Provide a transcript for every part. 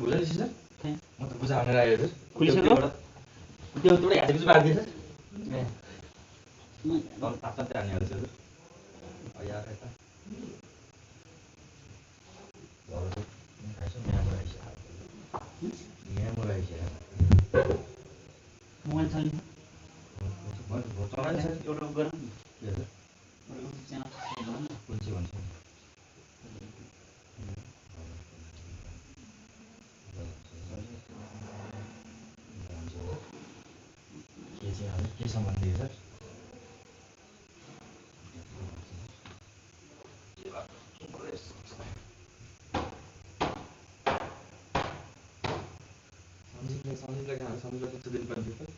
बुझाइ सर म त बुझा भनेर आयो सर खुलिसक्यो त्यो एउटै हातेको चाहिँ बाँधिदिएँ सर ए तल तात्ता चाहिँ हानिहाल्छ सर यार यता मोबाइल चल्यो चलाइन्छ एउटा गरौँ नि के सर कुन चाहिँ भन्छ के सम्बन्धी सर सम्झिँदै कहाँ सम्झिँदै कुन दिन पर्ने सर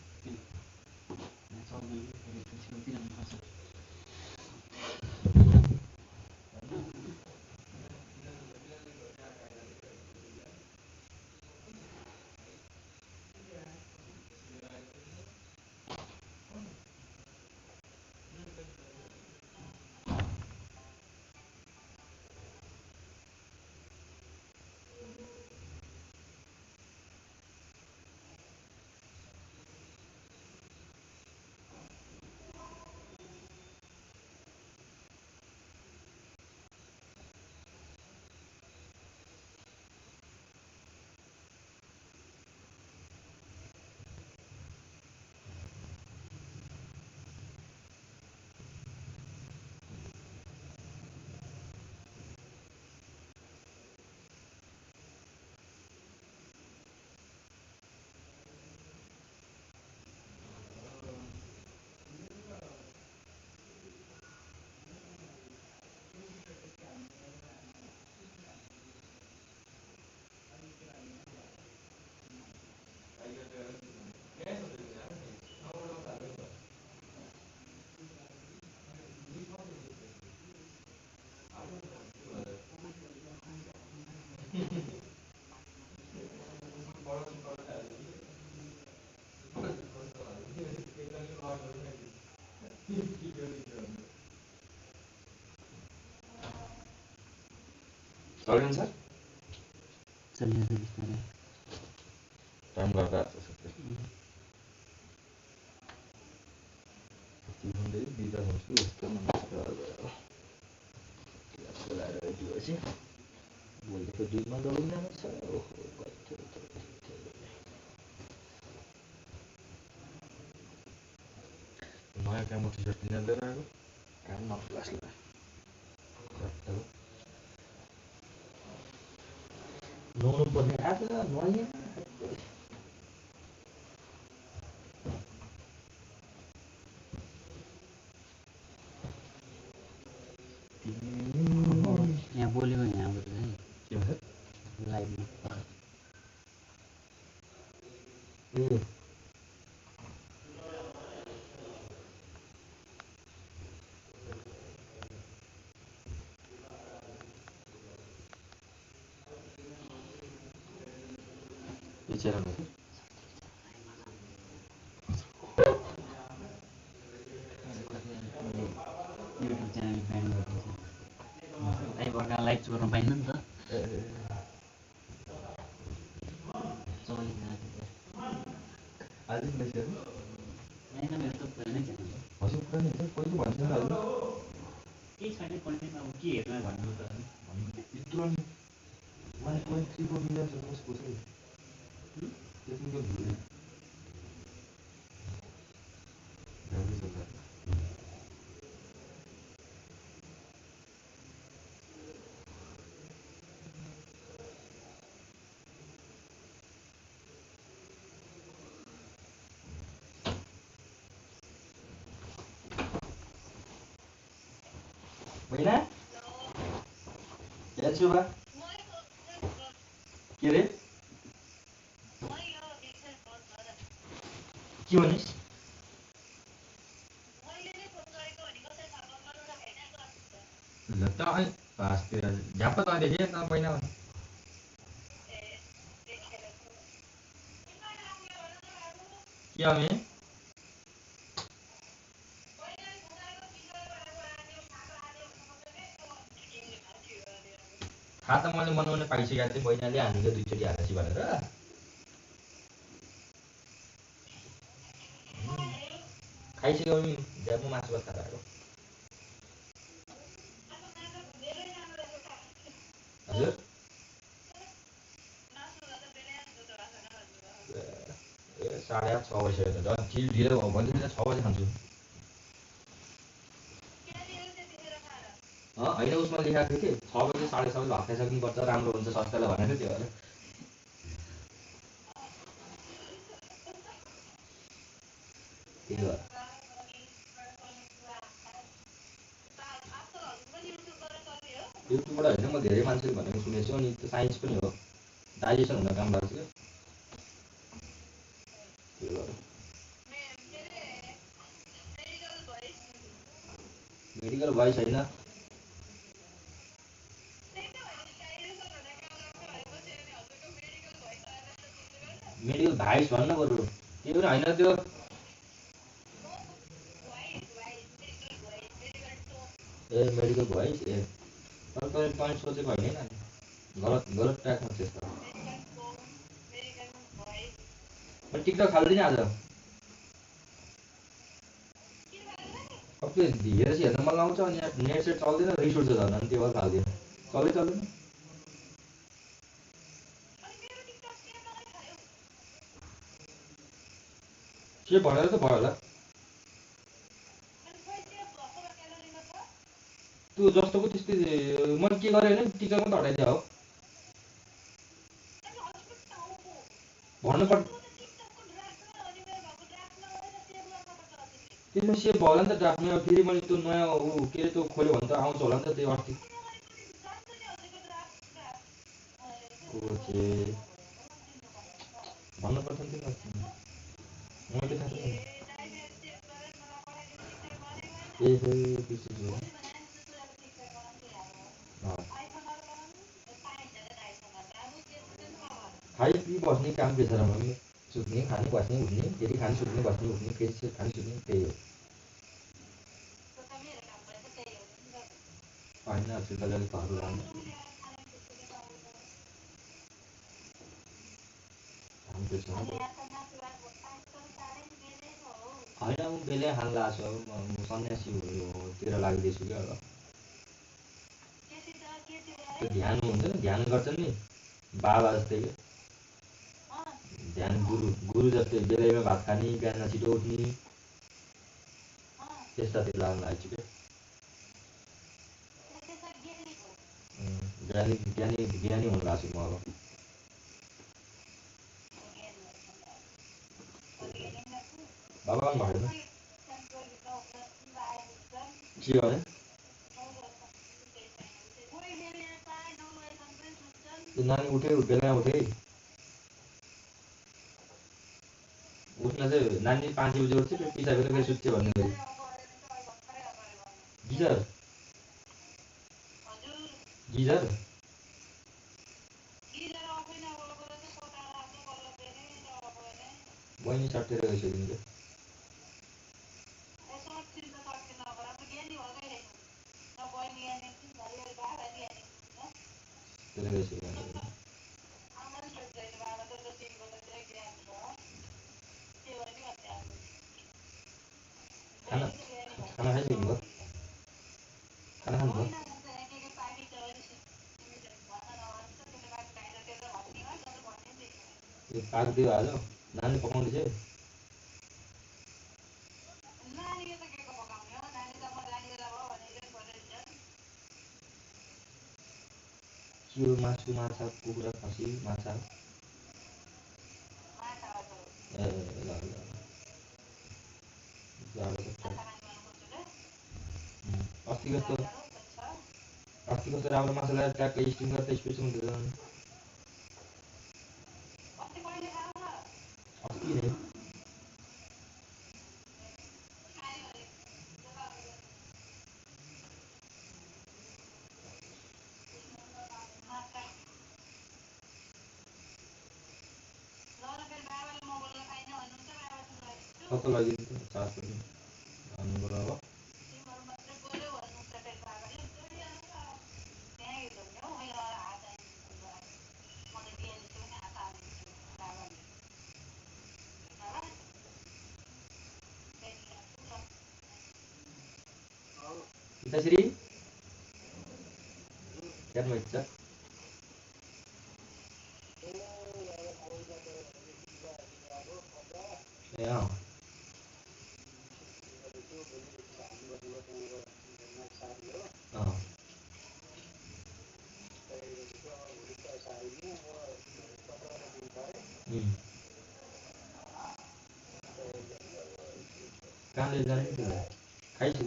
चल्दैन सर चलिन्छ बिस्तारै काम गर्दा बिदा हुन्छु जस्तो नमस्कार भोलिको दिनमा दौडिन छ नयाँ काम टी सर्ट किनेर आएको काम नक्लासलाई नुहाउनु पर्ने आज नुहाइएन यहाँ बोलेको यहाँबाट है के भन्छ लाइभमा बिचरा हो युट्युब च्यानल ब्यान गरिदिन्छ लाइभबाट लाइभ गर्न पाइन्न नि त आज मेसेज यहाँ त मेरो त पुरानै च्यानल हो हजुर पुरानै हुन्छ कहिले भन्छ नि हजुर केही छैन कन्टेन्ट अब के हेर्न भन्नु त यत्रो नि 1.34 मिलियन सब्सक्राइबर्स छ त्यतिको भिडियो Buena? Ya coba. के रे के भनिस् ल त अनि पासतिर झ्याप्प त देखे न पहिना के आउने थाहा त मैले बनाउने पाइसकेको थिएँ बहिनीले हामीले दुईचोटि हालेपछि भनेर खाइसक्यो नि ज्यापो मासु भात खाएर आएको हजुर ए 8:30 6 बजिसक्यो त झन् चिल ढिलो भयो भने त 6 बजे खान्छु होइन उसमा लेखाएको थियो कि 6 बजे 6:30 बजे भात खाइसक्नुपर्छ राम्रो हुन्छ स्वास्थ्यलाई भनेर त्यो भएर त्यही भएर युट्युबबाट होइन म धेरै मान्छेले भनेको सुनेको छु अनि त्यो साइन्स पनि हो डाइजेसन हुन काम लाग्छ क्या त्यही भएर मेडिकल भइ छैन मेडिकल भाइस भन्न बरु त्यो पनि होइन त्यो ए मेडिकल भइस ए तर तपाईँ सोचेको होइन नानी गलत गलत ट्र्याकमा छ यस्तो म टिकटक खाल्दिनँ आज अब त्यो हेरेपछि हेर्न मन लाउँछ अनि यहाँ नेट सेट चल्दैन रिस उठ्छ झन् अनि त्यो भएर खाल्दिनँ चल्दैन के भनेर त भयो होला त्यो जस्तोको त्यस्तै मैले के गरेँ भने टिकटक मात्रै हटाइदिए हो भन्नुपर्छ त्यसमा सेभ भयो होला नि त ड्राफ्टमा फेरि मैले त्यो नयाँ ऊ के अरे त्यो खोल्यो भने त आउँछ होला नि त त्यो अस्ति ओके भन्नुपर्छ नि त्यो मैले थाहा छैन ए बिर्सेछु खाइ पिई बस्ने काम के छ र मम्मी सुत्ने खाने बस्ने उठ्ने फेरि खाने सुत्ने बस्ने उठ्ने फेरि खाने सुत्ने त्यही हो होइन चिन्ताले अलिक घरको राम्रो होइन म बेलै खान लाग्छु अब म सन्यासी तिर लाग्दैछु क्या अब त्यो ध्यान हुन्छ नि ध्यान गर्छ नि बाबा जस्तै के ध्यान गुरु जस्तै बेलैमा भात खाने बिहान छिटो उठ्ने त्यस्तातिर लाग्नु लागेको छु क्या ज्ञानी हुनु लाग्छु म अब बाबा पनि भएन के भने त्यो नानी उठे बेलामा उठे उठ्न चाहिँ नानी 5 बजे उठ्छ फेरि पिछा फेरि फेरि सुत्छ भन्ने गरी गिजर गिजर बहिनी सट्टेर गइसकिन्छ त्यसले गइसकिन्छ खाना खाना खाइसक्नुभयो खाना खानुभयो यो पाक्दियो आज नानी पकाउँदैछ के हो मासु माछा कुखुरा खसी माछा ए ल ल अस्ति कस्तो राम्रो माछा ल्याएर ट्याक्कै स्टिम गर्दा स्पेसल हुन्छ अस्ति नै कस्तो लाग्यो चार्ज पनि भन्नुबाट अब त्यसरी हेर्नु इच्छा ए अँ अँ कहाँ ले जाने तिमीलाई खाइछु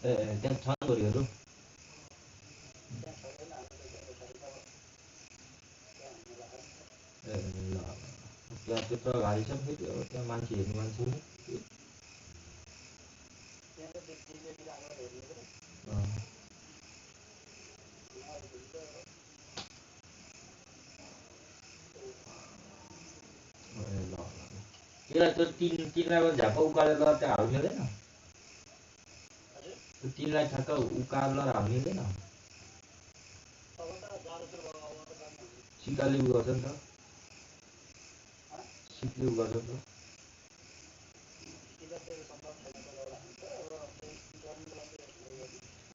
ए त्यहाँ छन् छोरीहरू ए ल त्यहाँ त्यत्रो गाडी छ फेरि त्यहाँ मान्छे हेर्ने मान्छे अँ ए ल त्यसलाई त्यो तिनलाई झ्याप्प उकालेर त्यहाँ हाल्नु मिल्दैन त्यो तिनलाई ठ्याक्क उकालेर हाल्नु मिल्दैन सिकाले उ गर्छ नि त सिकले उ गर्छ नि त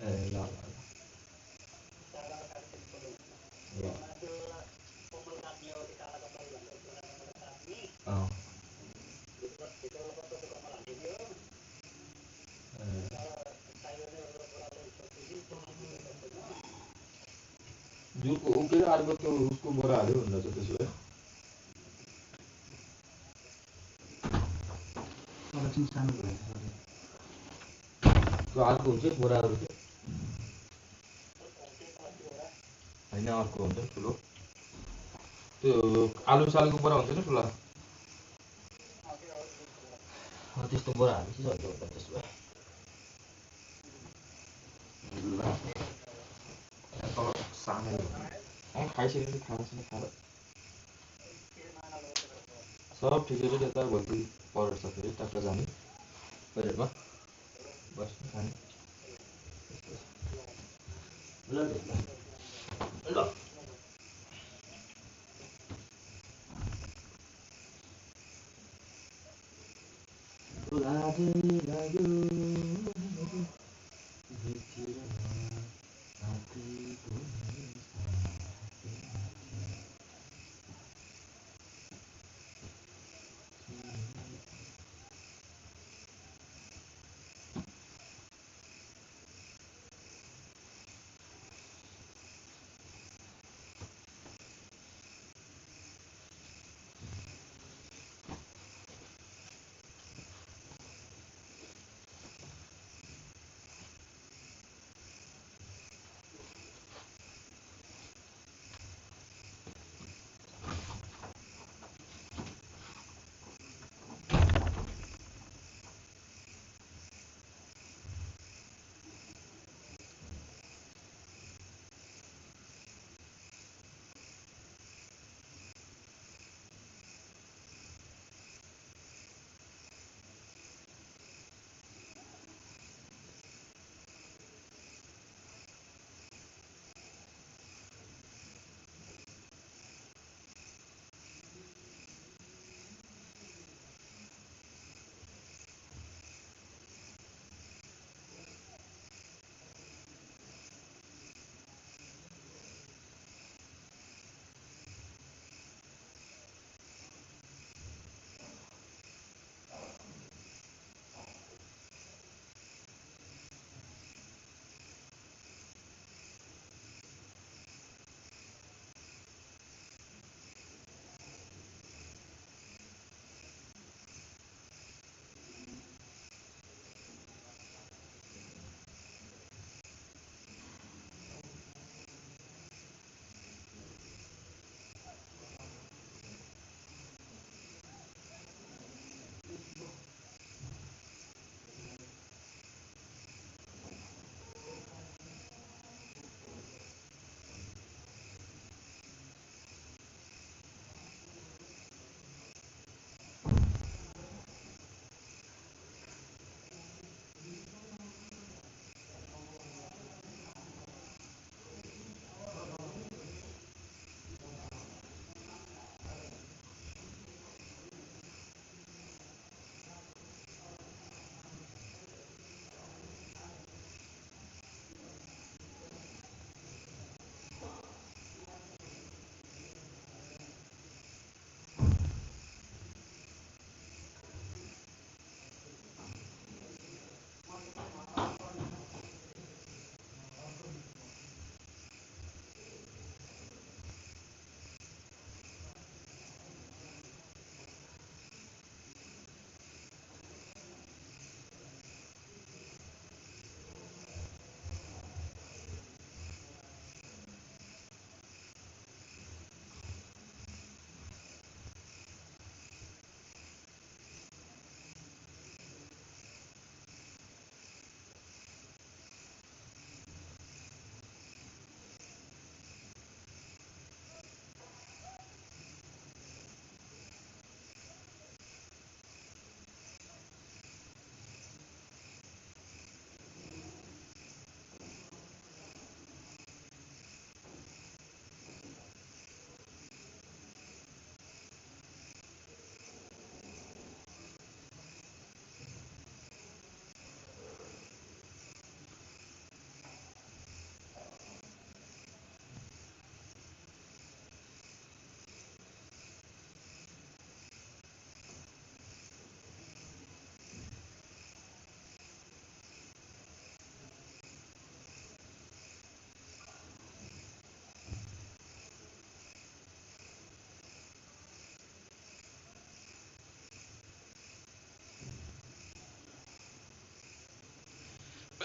ए ल ल ल अँ जुरको उकेर अर्को त्यो उसको बोरा हाल्यो भन्दा चाहिँ त्यसो भए सानो भयो त्यो अर्को हुन्छ बोराहरू त्यो होइन अर्को हुन्छ ठुलो त्यो आलु सालुको बोरा हुन्छ नि ठुला त्यस्तो बोरा हालेपछि सजिलो हुन्छ त्यसो भए ल तल सानो खाइसकेपछि खानासाना खाएर सब ठिकै छ त्यता भोलि परेर छ फेरि टक्क जाने परेरमा बस्ने खाने ल ल लाग्यो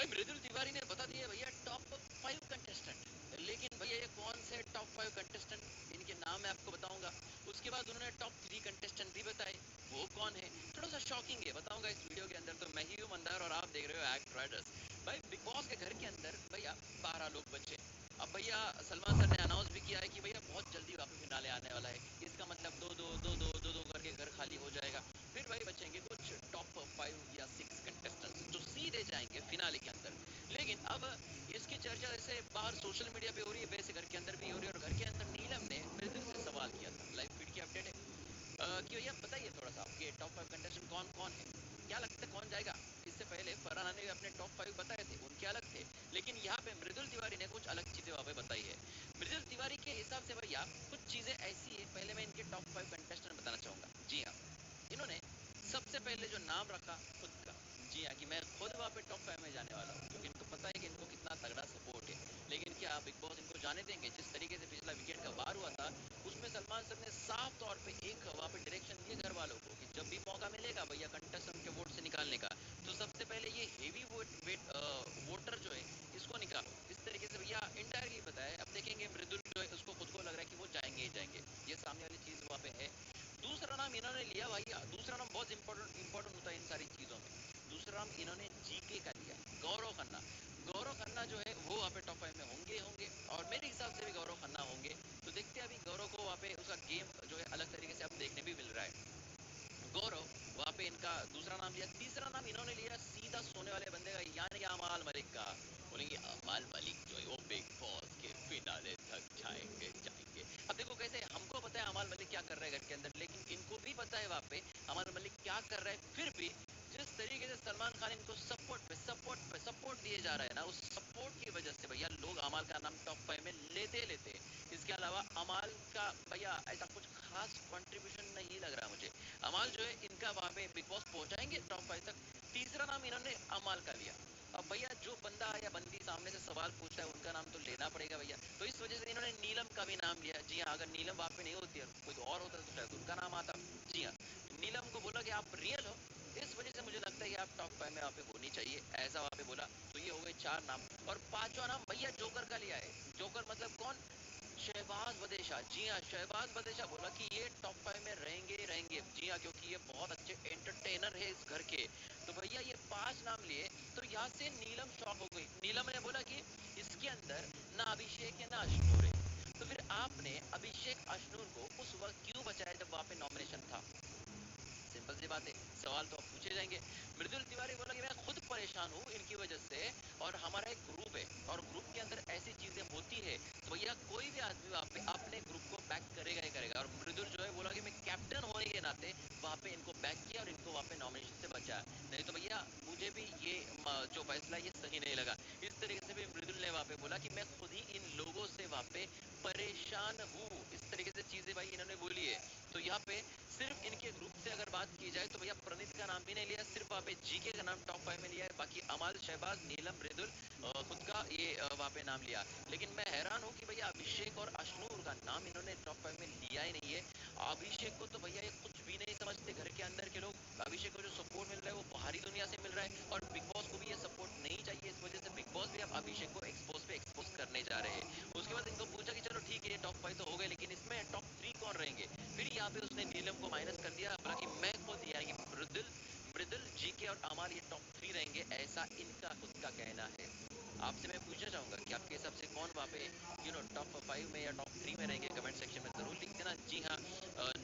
भाई मृदुल तिवारी ने बता दिया भैया टॉप 5 कंटेस्टेंट, लेकिन भैया ये कौन से टॉप 5 कंटेस्टेंट, इनके नाम मैं आपको बताऊंगा। उसके बाद उन्होंने टॉप 3 कंटेस्टेंट भी बताए, वो कौन है, थोड़ा सा शॉकिंग है, बताऊंगा इस वीडियो के अंदर। तो मैं ही हूँ मंदार और आप देख रहे हो एक्ट राइडर्स। भाई बिग बॉस के घर के अंदर भैया 12 लोग बचे। अब भैया सलमान सर ने अनाउंस भी किया है कि भैया बहुत जल्दी वापस फिनाले आने वाला है, इसका मतलब दो करके घर खाली हो जाएगा। फिर भाई बचेंगे कुछ टॉप 5 या 6 कंटेस्टेंट्स जो सीधे जाएंगे फिनाले के अंदर। लेकिन अब इसकी चर्चा जैसे बाहर सोशल मीडिया पे हो रही है, वैसे घर के अंदर भी हो रही है। और घर के अंदर नीलम ने मृदुल से सवाल किया था, लाइव फीड की अपडेट है कि भैया बताइए थोड़ा सा आपके टॉप 5 कंटेस्टेंट कौन कौन है, क्या लगता है कौन जाएगा। इससे पहले फरहान ने भी अपने टॉप 5 बताए थे, उनके अलग थे, लेकिन यहाँ पे मृदुल तिवारी ने कुछ अलग चीजें वहाँ पे बताई है। मृदुल तिवारी के हिसाब से भैया कुछ चीजें ऐसी है, पहले मैं इनके टॉप 5 कंटेस्टेंट बताना चाहूंगा। जी हाँ, इन्होंने सबसे पहले जो नाम रखा खुद का, जी हाँ, कि मैं खुद वहाँ पे टॉप 5 में जाने वाला हूँ, क्योंकि इनको पता है कि इनको कितना तगड़ा सपोर्ट है। लेकिन क्या बिग बॉस इनको जाने देंगे? जिस तरीके से पिछला वीकेंड का वार हुआ था, उसमें सलमान सर ने साफ तौर पे एक वहाँ पे डायरेक्शन दिए घर वालों को कि जब भी मौका मिलेगा भैया कंटेस्टेंट के वोट से निकालने का, तो सबसे पहले ये हेवी वोटर जो है इसको निकालो। इस तरीके से भैया इंडायरेक्टली बताया। अब देखेंगे मृदुल जो है उसको खुद को लग रहा है कि वो जाएंगे ही जाएंगे, ये सामने वाली चीज वहाँ पे है। दूसरा नाम इन्होंने लिया भैया, दूसरा नाम बहुत इंपॉर्टेंट होता है इन सारी चीजों में। दूसरा नाम इन्होंने जीके का लिया, गौरव खन्ना। गौरव खन्ना जो है वो वहाँ पे टॉप 5 में होंगे और मेरे हिसाब से भी गौरव खन्ना होंगे। तो देखते हैं अभी गौरव को वहाँ पे उसका गेम जो है अलग तरीके से अब देखने भी मिल रहा है। गौरव वहाँ पे इनका दूसरा नाम लिया। तीसरा नाम इन्होंने लिया सीधा सोने वाले बंदे का, यानी कि अमाल मलिक का। बोलेंगे अमाल मलिक जो है वो बिग बॉस के फिनाले तक जाएंगे। अब देखो कैसे, हमको पता है अमाल मलिक क्या कर रहा है घर के अंदर, लेकिन इनको भी पता है वहाँ पे अमाल मलिक क्या कर रहा है। फिर भी जिस तरीके से सलमान खान इनको सपोर्ट दिए जा रहा है ना, उस सपोर्ट की वजह से भैया लोग अमाल का नाम टॉप 5 में लेते। इसके अलावा अमाल का भैया ऐसा कुछ खास कंट्रीब्यूशन नहीं लग रहा मुझे। अमाल जो है इनका वहाँ पे बिग बॉस पहुंचाएंगे टॉप 5 तक। तीसरा नाम इन्होंने अमाल का लिया। अब भैया जो बंदा या बंदी सामने से सवाल पूछता है उनका नाम तो लेना पड़ेगा भैया, तो इस वजह से इन्होंने नीलम का भी नाम लिया। जी हाँ, अगर नीलम वहाँ पे नहीं होती है, कोई और होता तो शायद उनका नाम आता। जी हाँ, नीलम को बोला कि आप रियल हो, इस वजह से मुझे लगता है कि आप टॉप 5 में वहाँ पे होनी चाहिए, ऐसा वहाँ पे बोला। तो ये हो गए 4 नाम। और 5वां नाम भैया जोकर का लिया है। जोकर मतलब कौन? शहबाज बदेशा। जी हाँ, शहबाज बदेशा बोला कि ये टॉप 5 में रहेंगे। जी हाँ, क्योंकि ये बहुत अच्छे एंटरटेनर है इस घर के। तो भैया ये 5 नाम लिए। तो यहाँ से नीलम शॉक हो गई। नीलम ने बोला कि इसके अंदर ना अभिषेक है ना अश्नूर है। तो फिर आपने अभिषेक अश्नूर को उस वक्त क्यों बचाया जब वहाँ पे नॉमिनेशन था? सिंपल सी बात है, सवाल तो अब पूछे जाएंगे। मृदुल तिवारी बोला कि मैं खुद परेशान हूँ इनकी वजह से, और हमारा एक ग्रुप है और ग्रुप के अंदर ऐसी चीजें होती है तो भैया कोई भी आदमी वहाँ पे अपने ग्रुप को बैक करेगा ही करेगा। और मृदुल जो है बोला कि मैं कैप्टन होने के नाते वहाँ पे इनको बैक किया और इनको वहाँ पे नॉमिनेशन से बचा, नहीं तो भैया मुझे भी ये जो फैसला ये सही नहीं लगा। इस तरीके से भी मृदुल ने वहाँ पे बोला कि मैं खुद ही इन लोगों से वहाँ पे परेशान हूँ। इस तरीके से चीजें भाई इन्होंने बोली है। तो यहाँ पे सिर्फ इनके ग्रुप से अगर बात की जाए तो भैया प्रणीत का नाम भी नहीं लिया, सिर्फ वहाँ पे जीके का नाम टॉप 5 में लिया है। बाकी अमाल, शहबाज, नीलम, मृदुल खुद का ये वहाँ पे नाम लिया। लेकिन मैं हैरान हूँ कि भैया अभिषेक और अश्नूर का नाम इन्होंने टॉप 5 में लिया ही नहीं है। अभिषेक को तो भैया ये कुछ भी नहीं समझते घर के अंदर के लोग। अभिषेक को जो सपोर्ट मिल रहा है वो बाहरी दुनिया से मिल रहा है, और बिग बॉस को भी ये सपोर्ट नहीं चाहिए। इस वजह से बिग बॉस भी अब अभिषेक को एक्सपोज करने जा रहे हैं। उसके बाद इनको पूछा कि चलो ठीक है ये टॉप 5 तो हो गए, लेकिन इसमें टॉप 3 कौन रहेंगे? फिर यहाँ पे उसने नीलम को माइनस कर दिया, बोला कि मैं खुद, यानी कि मृदुल, जीके और अमाल ये टॉप 3 रहेंगे, ऐसा इनका खुद का कहना है। आपसे मैं पूछना चाहूंगा कि आपके हिसाब से कौन वहाँ पे टॉप 5 में या टॉप 3 में रहेंगे? कमेंट सेक्शन में जरूर लिख देना। जी हाँ,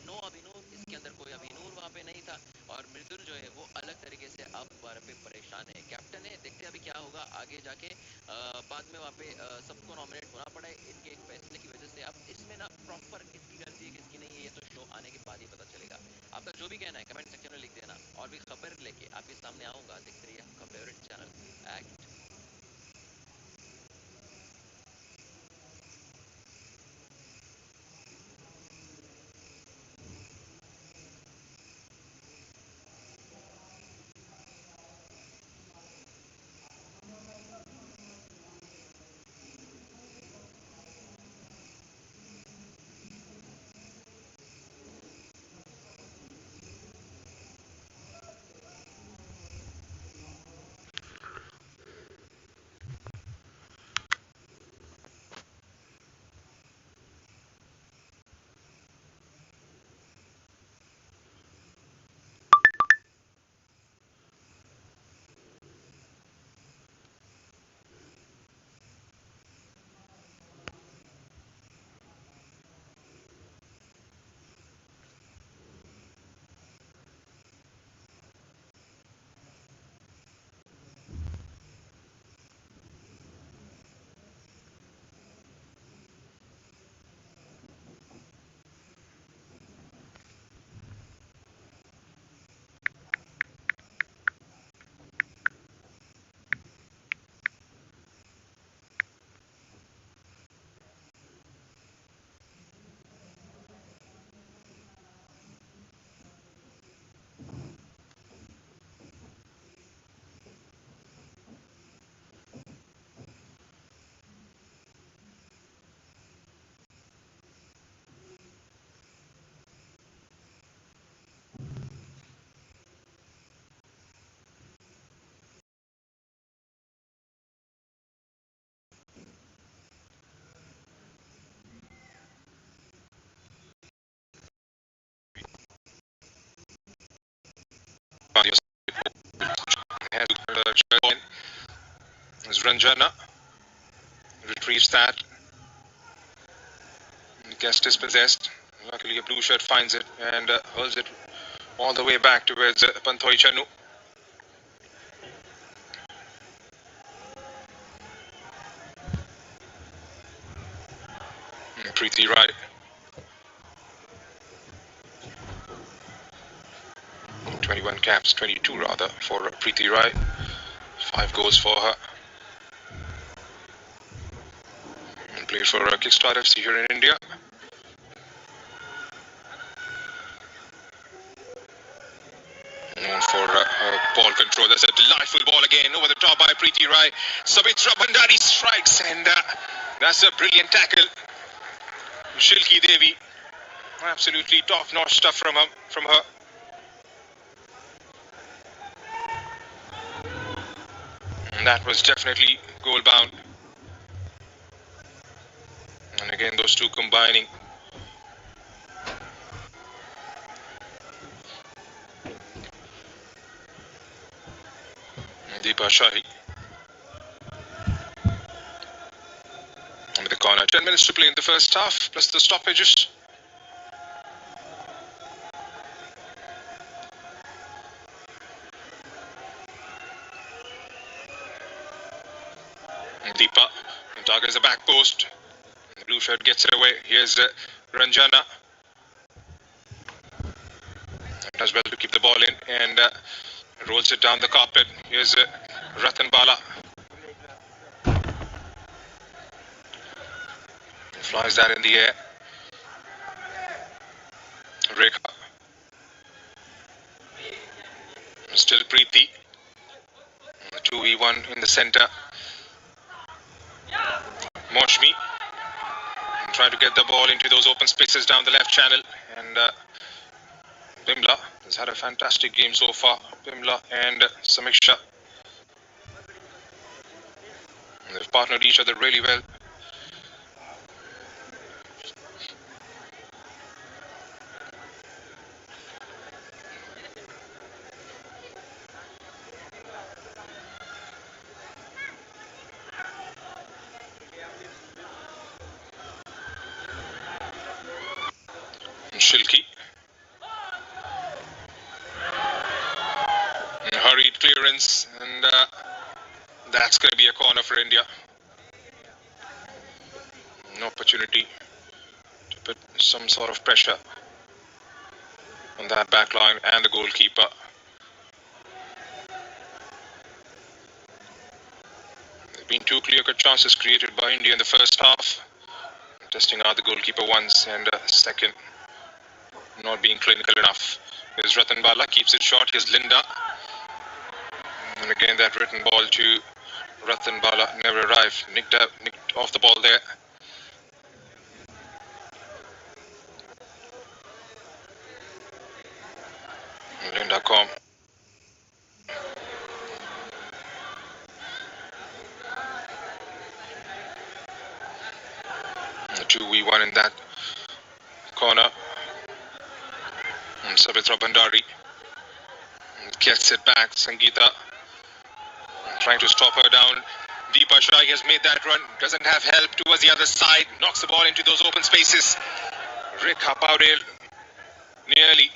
नो अभिनूर, इसके अंदर कोई अभिनूर वहाँ पे नहीं था। और मृदुल जो है वो अलग तरीके से अब वहाँ पे परेशान है, कैप्टन है। देखते हैं अभी क्या होगा आगे जाके। बाद में वहाँ पे सबको नॉमिनेट होना पड़ा है इनके एक फैसले की वजह से। अब इसमें ना प्रॉपर किसकी गलती है किसकी नहीं है, ये तो शो आने के बाद ही पता चलेगा। आपका जो भी कहना है कमेंट सेक्शन में लिख देना, और भी खबर लेके आपके सामने आऊंगा। देखते रहिए आपका favourite channel act. As Ranjana retrieves that. The guest is possessed. Luckily, a blue shirt finds it and hurls it all the way back towards Panthoi Chanu. Preeti Rai. 21 caps, 22 rather, for Preeti Rai. 5 goals for her. And played for Kickstart FC here in India. Known for ball control. That's a delightful ball again over the top by Preeti Rai. Savitra Bhandari strikes, and that's a brilliant tackle. Shilki Devi, absolutely top-notch stuff from her. And that was definitely goal-bound. And again, those two combining. Deepa Shahi. And the corner. 10 minutes to play in the first half, plus the stoppages. And Deepa targets the back post. The blue shirt gets it away. Here's Ranjana. Does well to keep the ball in and rolls it down the carpet. Here's Ratan Bala. Flies that in the air. Rekha. Still Preeti. 2v1 in the center. Moshmi. Trying to get the ball into those open spaces down the left channel. And Bimla has had a fantastic game so far. Bimla and Samiksha. They've partnered each other really well. Shilki. Hurried clearance, and that's going to be a corner for India. An opportunity to put some sort of pressure on that back line and the goalkeeper. There have been 2 clear-cut chances created by India in the first half. Testing out the goalkeeper once, and second, not being clinical enough. Here's Ratan Bala, keeps it short. Here's Linda. And again, that written ball to Ratan Bala never arrived. Nicked off the ball there. Linda Com. The 2v1 in that corner. And Savitra Bhandari gets it back. Sangeeta trying to stop her down. Deepa Shai has made that run. Doesn't have help towards the other side. Knocks the ball into those open spaces. Rekha Paudel nearly.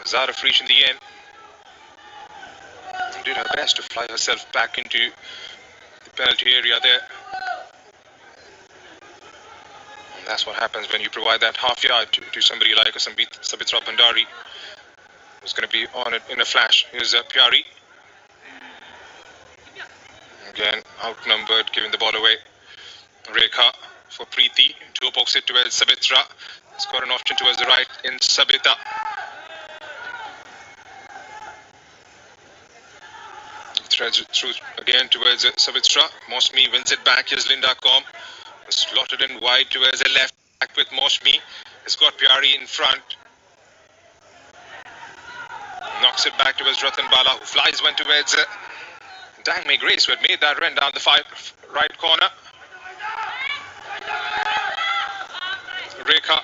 Zara Frisch in the end did her best to fly herself back into the penalty area there. And that's what happens when you provide that half yard to somebody like Savitra Bhandari, who's going to be on it in a flash. Here's Pyari. Again, outnumbered, giving the ball away. Rekha for Preeti. To box it towards Savitra. He's got an option towards the right in Sabita. Threads through again towards Savitra. Mosmi wins it back. Here's Linda Com. Slotted in wide towards the left. Back with Mosmi. He's got Pyari in front. Knocks it back towards Ratan Bala, who flies one towards Dangme Grace, who had made that run down the right corner. Rekha.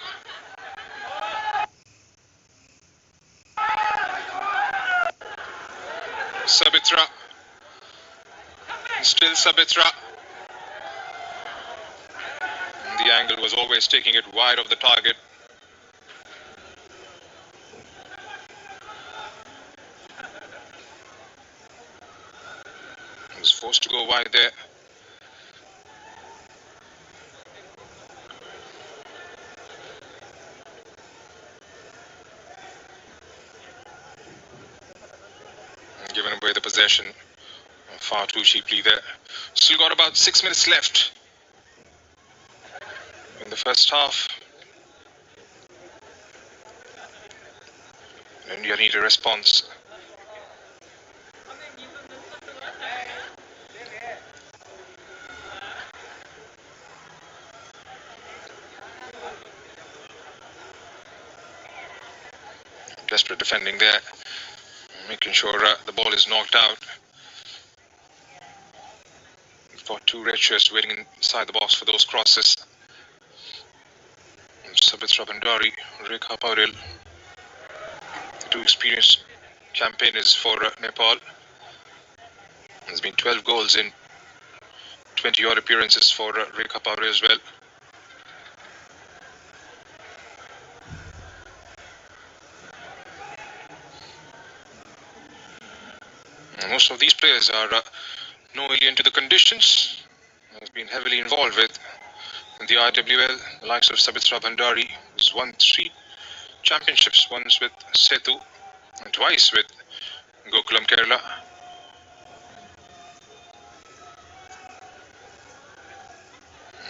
Sabitra. Still Sabitra. The angle was always taking it wide of the target. He was forced to go wide there. And given away the possession far too cheaply there. Still got about 6 minutes left in the first half. India need a response. Desperate defending there, making sure the ball is knocked out. We've got two red shirts waiting inside the box for those crosses. Sabitra Bhandari, Rekha Pauril, the two experienced campaigners for Nepal. There's been 12 goals in 20-odd appearances for Rekha Pauril as well. And most of these players are no alien to the conditions. Have been heavily involved with the IWL, the likes of Sabitra Bhandari, who's won 3 championships, once with Setu and twice with Gokulam Kerala.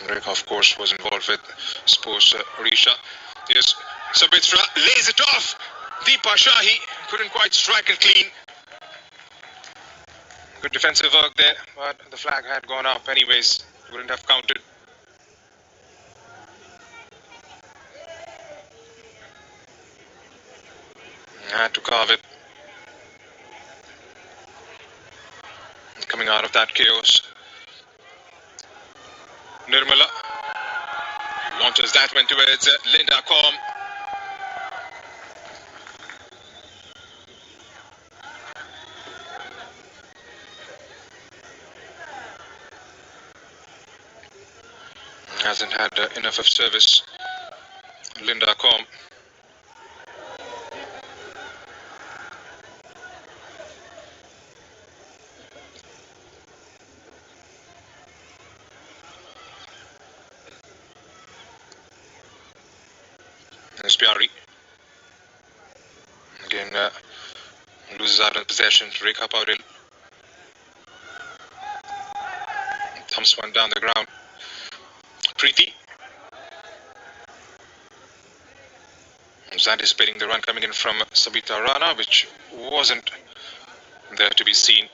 Rekha, of course, was involved with Sports Odisha. Yes, Sabitra lays it off. Deepa Shahi couldn't quite strike it clean. Good defensive work there, but the flag had gone up anyways. Wouldn't have counted. Had to carve it. Coming out of that chaos, Nirmala launches that one towards Linda Com. Hasn't had enough of service, Linda Com. There's Pyari. Again, loses out on possession. Rekha Pauril thumps one down the ground. Preeti was anticipating the run coming in from Sabita Rana, which wasn't there to be seen.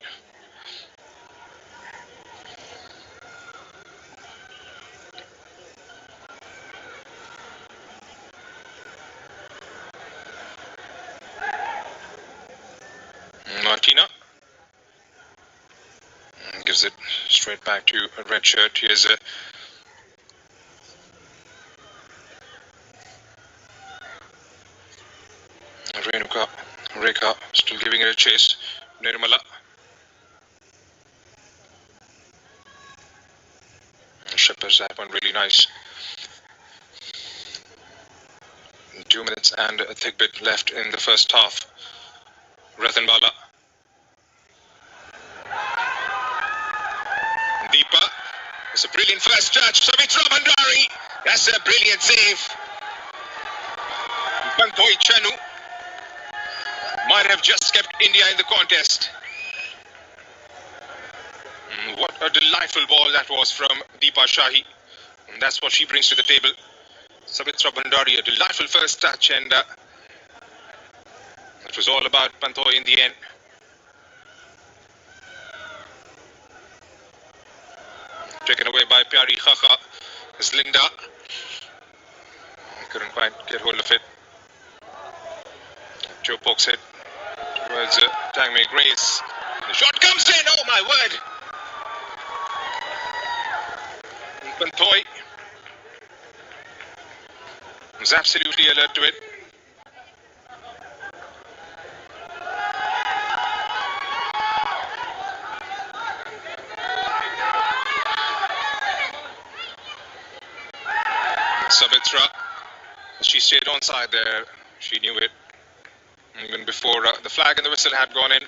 Martina gives it straight back to a red shirt. Here's Renuka. Rekha still giving it a chase. Nirmala. Shippers that one really nice. 2 minutes and a thick bit left in the first half. Ratan Bala. Deepa. It's a brilliant first touch. Sabitra Bhandari. That's a brilliant save. Bantoi Chanu might have just kept India in the contest. What a delightful ball that was from Deepa Shahi. And that's what she brings to the table. Sabitra Bhandari, a delightful first touch, and it was all about Pantoi in the end. Taken away by Pyari Khakha as Linda. Couldn't quite get hold of it. Joe pokes it towards Tangmei Grace. The shot comes in, oh my word! Pantoi was absolutely alert to it. Sabitra, she stayed on side there. She knew it even before the flag and the whistle had gone in.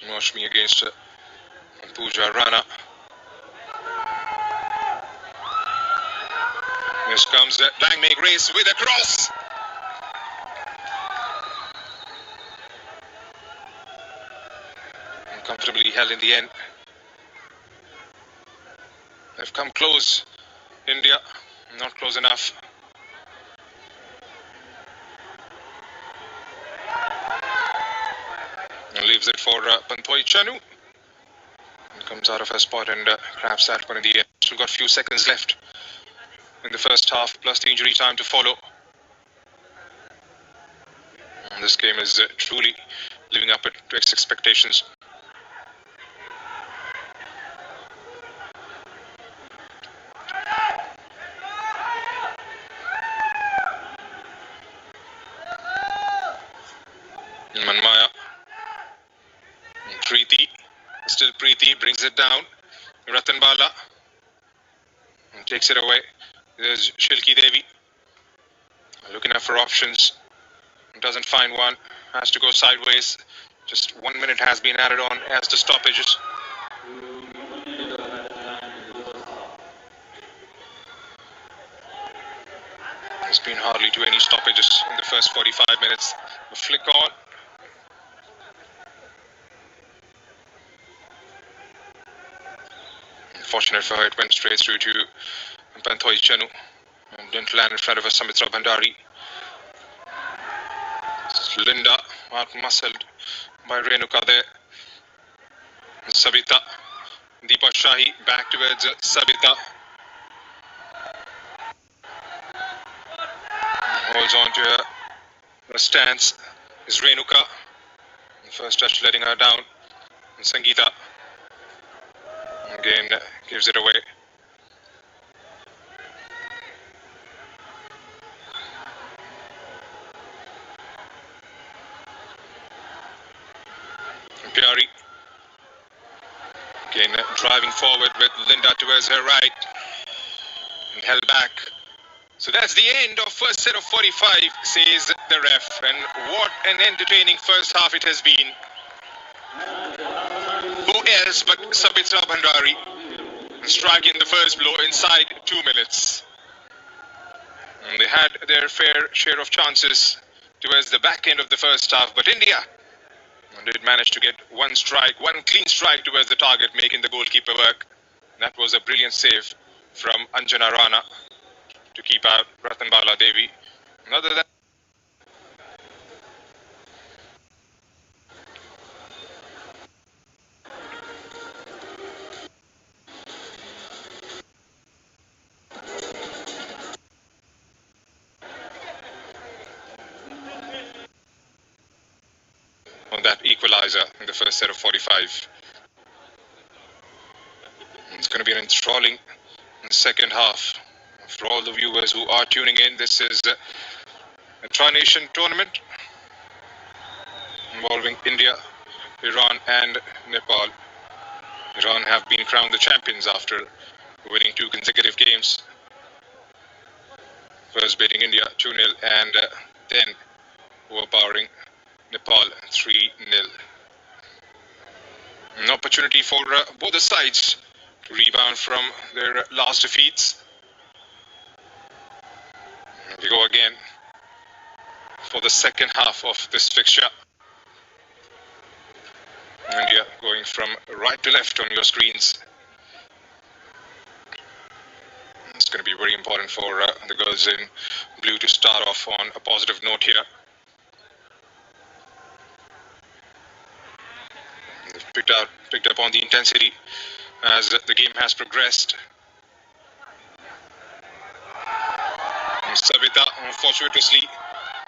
Moshmi against Pooja Rana. Here comes Dangmei Grace with a cross. Comfortably held in the end. They've come close. India, not close enough. And leaves it for Panthoi Chanu. And comes out of her spot and grabs that one in the end. Still got a few seconds left in the first half, plus the injury time to follow. And this game is truly living up to its expectations. Manmaya. Preeti. Still Preeti brings it down. Ratan Bala takes it away. There's Shilki Devi looking out for options. Doesn't find one. Has to go sideways. Just 1 minute has been added on as the stoppages. There's been hardly to any stoppages in the first 45 minutes. A flick on. Fortunate for her, it went straight through to Panthoi Chanu and didn't land in front of a Samitra Bhandari. Linda, muscled by Renuka there. Sabita, Deepa Shahi back towards Sabita. Holds on to her stance is Renuka. First touch letting her down. And Sangeeta again gives it away. Pyari again driving forward with Linda towards her right and held back. So that's the end of first set of 45, says the ref. And what an entertaining first half it has been. Who else but Sabitra Bhandari striking the first blow inside 2 minutes. And they had their fair share of chances towards the back end of the first half, but India did manage to get one clean strike towards the target, making the goalkeeper work. That was a brilliant save from Anjana Rana to keep out Ratan Bala Devi. And other than on that equalizer in the first set of 45. It's going to be an enthralling second half. For all the viewers who are tuning in, this is a Tri-Nation tournament involving India, Iran and Nepal. Iran have been crowned the champions after winning 2 consecutive games. First beating India 2-0 and then overpowering Nepal 3-0. An opportunity for both the sides to rebound from their last defeats. We go again for the second half of this fixture. India going from right to left on your screens. It's going to be very important for the girls in blue to start off on a positive note here. They've picked up on the intensity as the game has progressed. Sabita, fortuitously,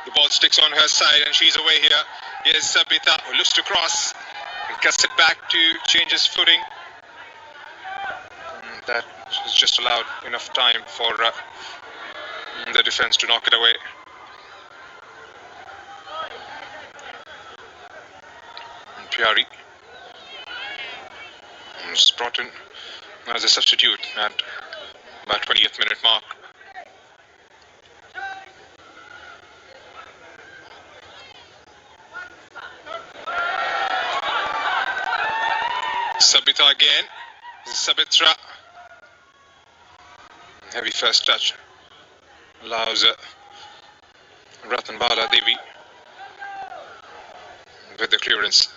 the ball sticks on her side and she's away here. Here's Sabita, who looks to cross and cuts it back to change his footing. That is just allowed enough time for the defense to knock it away. And Pyari is brought in as a substitute at about 20th minute mark. Sabita again. Sabitra. Heavy first touch allows Ratnabala Devi with the clearance.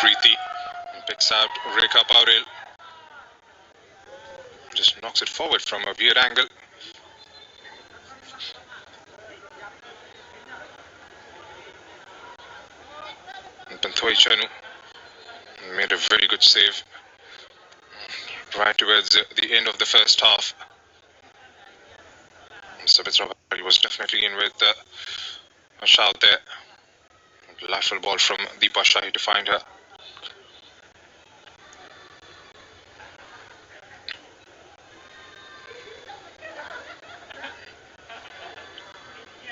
Preeti picks out Rekha Paurel. Just knocks it forward from a weird angle. Panthoi Chanu made a very good save right towards the end of the first half. Sabitra was definitely in with a shout there. Lateral ball from Deepa Shahi to find her.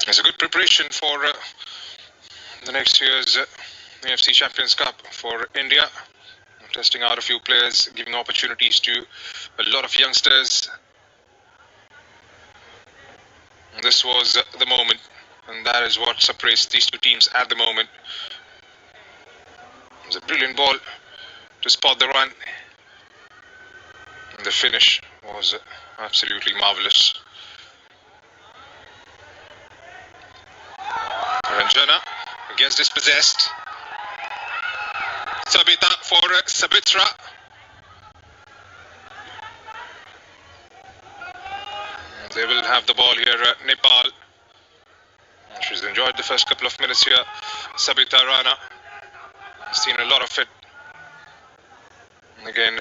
It's a good preparation for the next year's AFC Champions Cup for India. Testing out a few players, giving opportunities to a lot of youngsters. This was the moment, and that is what separates these two teams at the moment. It was a brilliant ball to spot the run. And the finish was absolutely marvelous. Ranjana gets dispossessed. Sabita for Sabitra. They will have the ball here, Nepal. She's enjoyed the first couple of minutes here. Sabita Rana. Seen a lot of it. And again,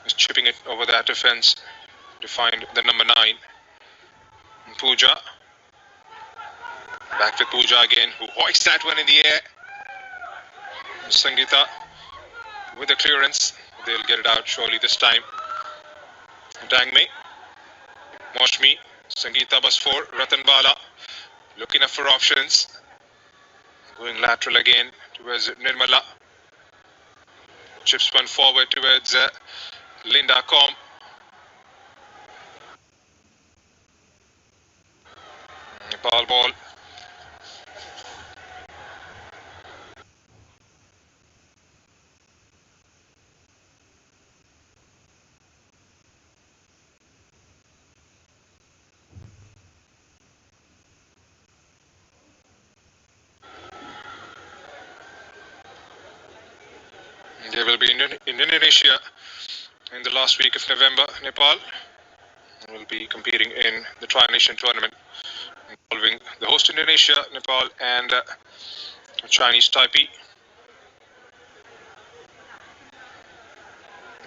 is chipping it over that defense to find the number 9. Pooja. Back with Pooja again, who hoists that one in the air. Sangeeta with the clearance. They'll get it out surely this time. Dangme. Moshmi. Sangeeta bus 4. Ratnabala looking up for options. Going lateral again towards Nirmala. Chips one forward towards Linda Com. Nepal ball. They will be in Indonesia in the last week of November. Nepal will be competing in the Tri-Nation tournament involving the host Indonesia, Nepal and Chinese Taipei.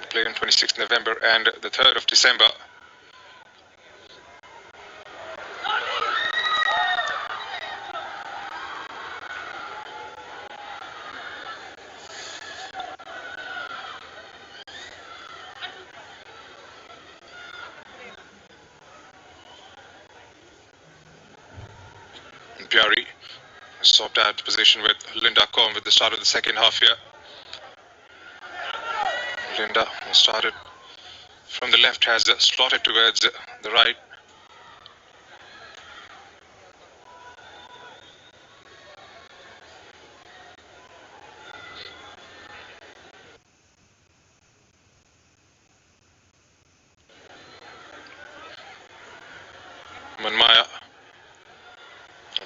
Play on 26th November and the 3rd of December. Pyari has swapped out position with Linda Com with the start of the second half here. Linda started from the left, has slotted towards the right. Manmaya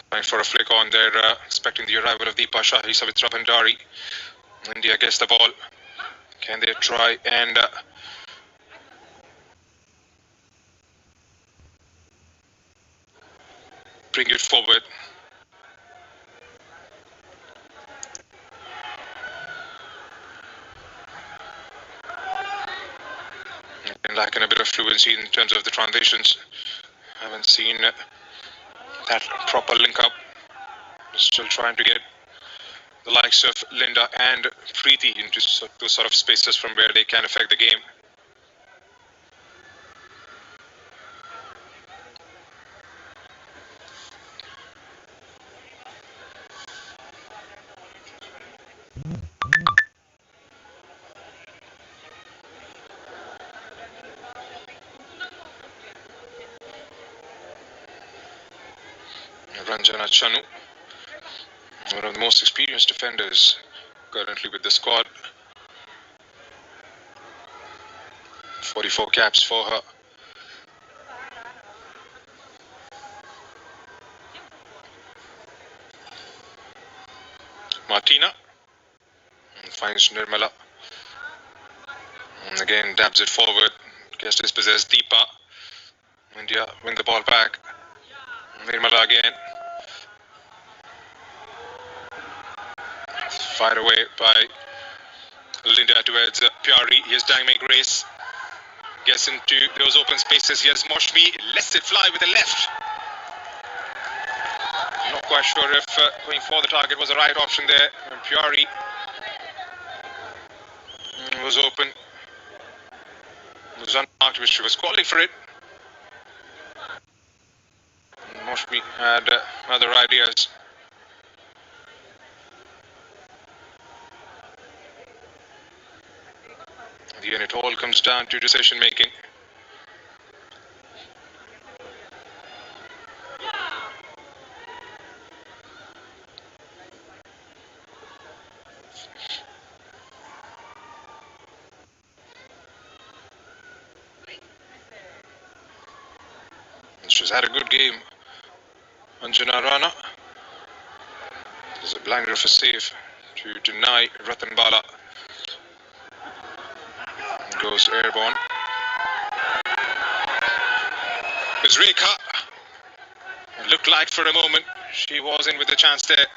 trying for a flick on there, expecting the arrival of Deepa Shahi, Savitra Bhandari. India gets the ball. Can they try and bring it forward? And lacking a bit of fluency in terms of the transitions. Haven't seen that proper link up. Still trying to get the likes of Linda and Preeti into those sort of spaces from where they can affect the game. Ranjana Chanu, one of the most experienced defenders currently with the squad. 44 caps for her. Martina finds Nirmala. And again dabs it forward. Gets dispossessed. Deepa. India win the ball back. Nirmala again. Fired away by Linda towards Pyari. Here's Dynamic Grace. Gets into those open spaces. Here's Moshmi. Lets it fly with the left. Not quite sure if going for the target was the right option there. And Pyari was open. Was unmarked, which she was calling for it. Moshmi had other ideas. And it all comes down to decision making. She's had a good game. Anjana Rana. There's a blinder of a save to deny Ratan Bala. Goes airborne. It's Rekha. It looked like for a moment she was in with a chance there.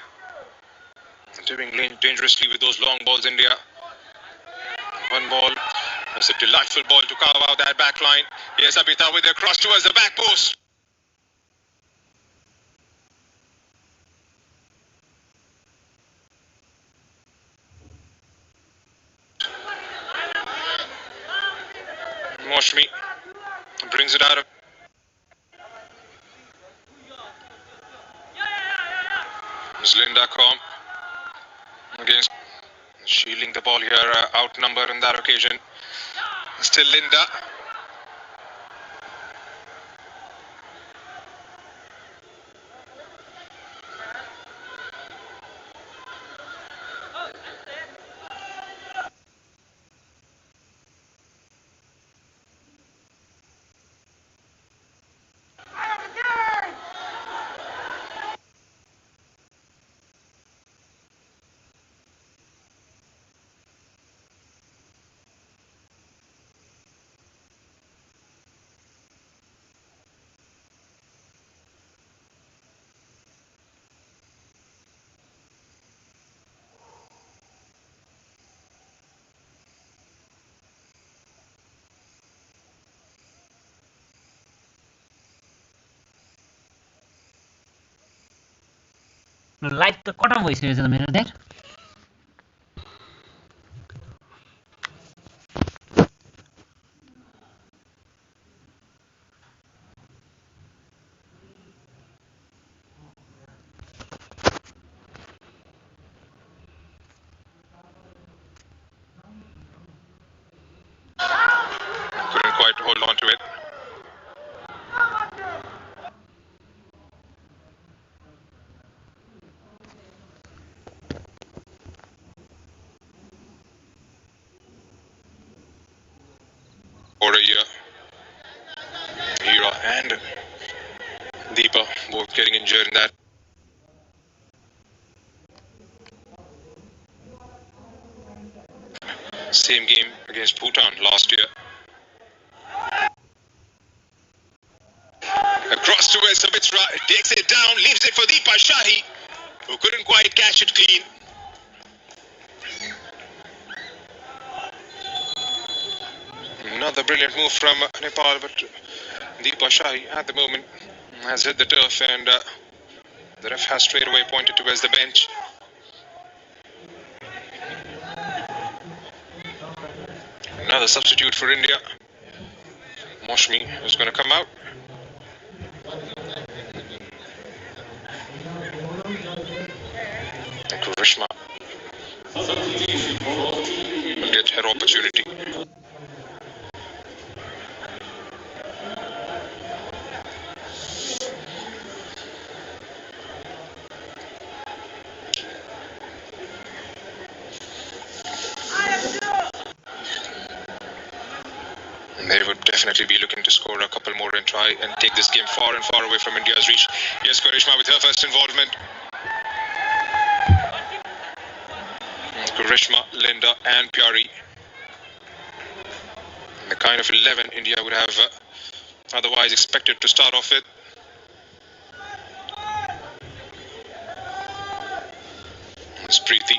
Doing dangerously with those long balls, India. One ball. It's a delightful ball to carve out that back line. Here's Abita with a cross towards the back post. Moshmi brings it out of Miss Linda Com against shielding the ball here, outnumbered on that occasion. Still Linda. Light त cut off भइसकेको छ मेरो ध्यान Couldn't quite hold on to it. For a year. Hira and Deepa both getting injured in that. Same game against Bhutan last year. Across towards Samitra, takes it down, leaves it for Deepa Shahi, who couldn't quite catch it clean. Another brilliant move from Nepal, but Deepa Shahi at the moment has hit the turf, and the ref has straight away pointed towards the bench. Another substitute for India. Moshmi is going to come out. And Karishma will get her opportunity. They would definitely be looking to score a couple more and try and take this game far and far away from India's reach. Yes, Karishma with her first involvement. Karishma, Linda and Pyari. The kind of 11 India would have otherwise expected to start off with. It's Preeti.